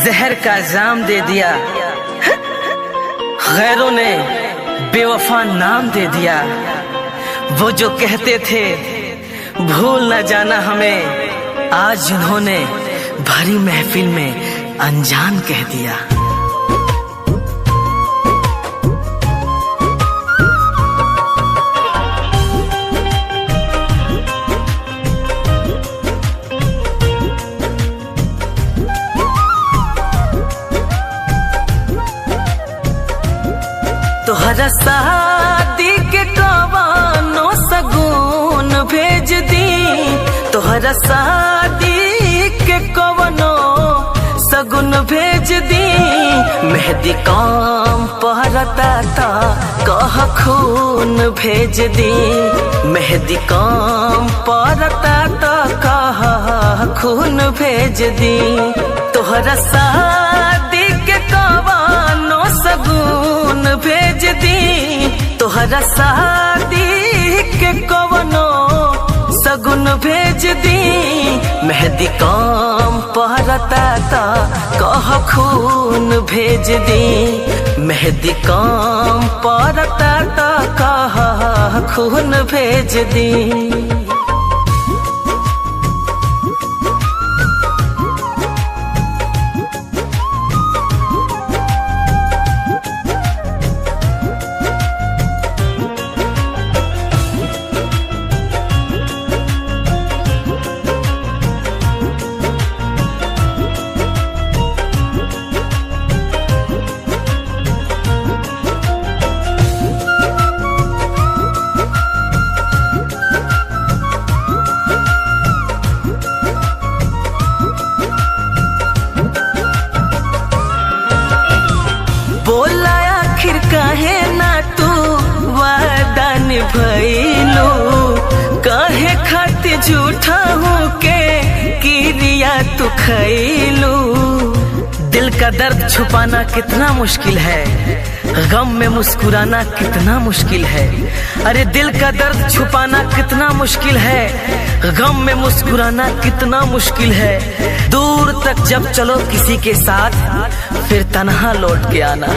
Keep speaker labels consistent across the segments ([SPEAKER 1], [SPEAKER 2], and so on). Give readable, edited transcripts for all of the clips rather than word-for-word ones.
[SPEAKER 1] जहर का जाम दे दिया, गैरों ने बेवफा नाम दे दिया। वो जो कहते थे भूल न जाना हमें, आज उन्होंने भरी महफिल में अनजान कह दिया। तोहरा शादी के कवानो सगुन भेज दी, तोहरा शादी के कवानो सगुन भेज दी। मेहंदी काम पहरता था कह खून भेज दी, मेहंदी काम पहरता था कह खून भेज दी। तोहरा शादी के कवानो सगुन भेज दी, तोहरा शादी के कवनो सगुन भेज दी। मेहंदी काम पहरता था कह खून भेज दी, मेहंदी काम पहरता था कह खून भेज दी। बोला आखिर काहे ना तू वादा निभैलू, काहे खातिर झूठा हूँ के किरिया तू खैलू। दिल का दर्द छुपाना कितना मुश्किल है, गम में मुस्कुराना कितना मुश्किल है। अरे दिल का दर्द छुपाना कितना मुश्किल है, गम में मुस्कुराना कितना मुश्किल है। दूर तक जब चलो किसी के साथ, फिर तन्हा लौट के आना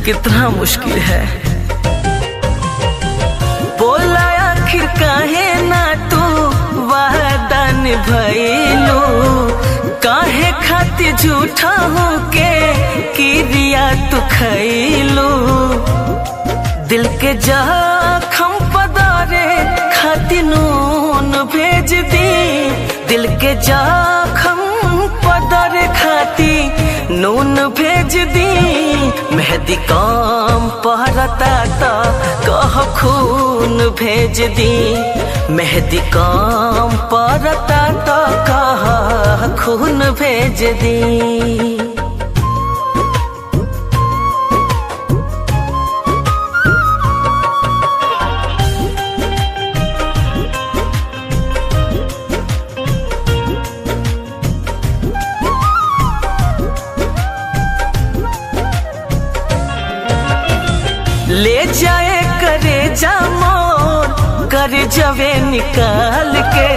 [SPEAKER 1] कितना मुश्किल है। बोला आखिर काहे ना तू वादा निभैलू, काहे खातिर झूठा हूँ के किरिया तू खैलू। दिल के जख्म पदारे खातिर नून भेज दी, दिल के जख्म पदारे खातिर नून भेज दी। मेहंदी काम पहरता था कह खून भेज दी, मेहंदी काम पहरता था कह खून भेज दी। ले जाए करे जा मोर कर जवे निकाल के,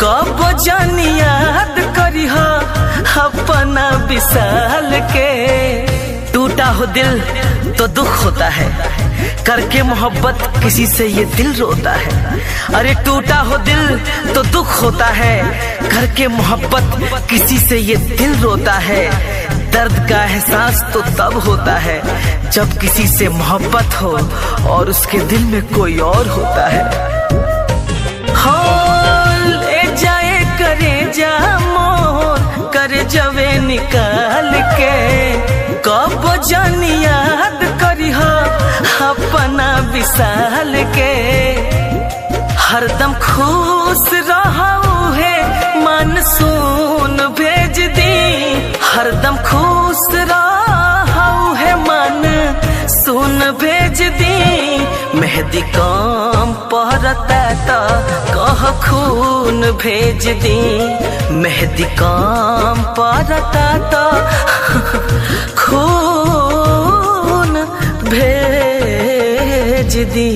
[SPEAKER 1] कब जानी याद करी हो अपना विशाल के। टूटा हो दिल तो दुख होता है, करके मोहब्बत किसी से ये दिल रोता है। अरे टूटा हो दिल तो दुख होता है, करके मोहब्बत किसी से ये दिल रोता है। दर्द का एहसास तो तब होता है जब किसी से मोहब्बत हो और उसके दिल में कोई और होता है। हाँ ले जाए करे जा मोर कर जवे निकाल के, कब जानी याद करी हो अपना विशाल के। हरदम खुश रहू है मानसून भेज दी, हरदम खुश रहू है मन सुन भेज दी। मेहंदी काम पहरता था कह खून भेज दी, मेहंदी काम पहरता था खून भेज दी।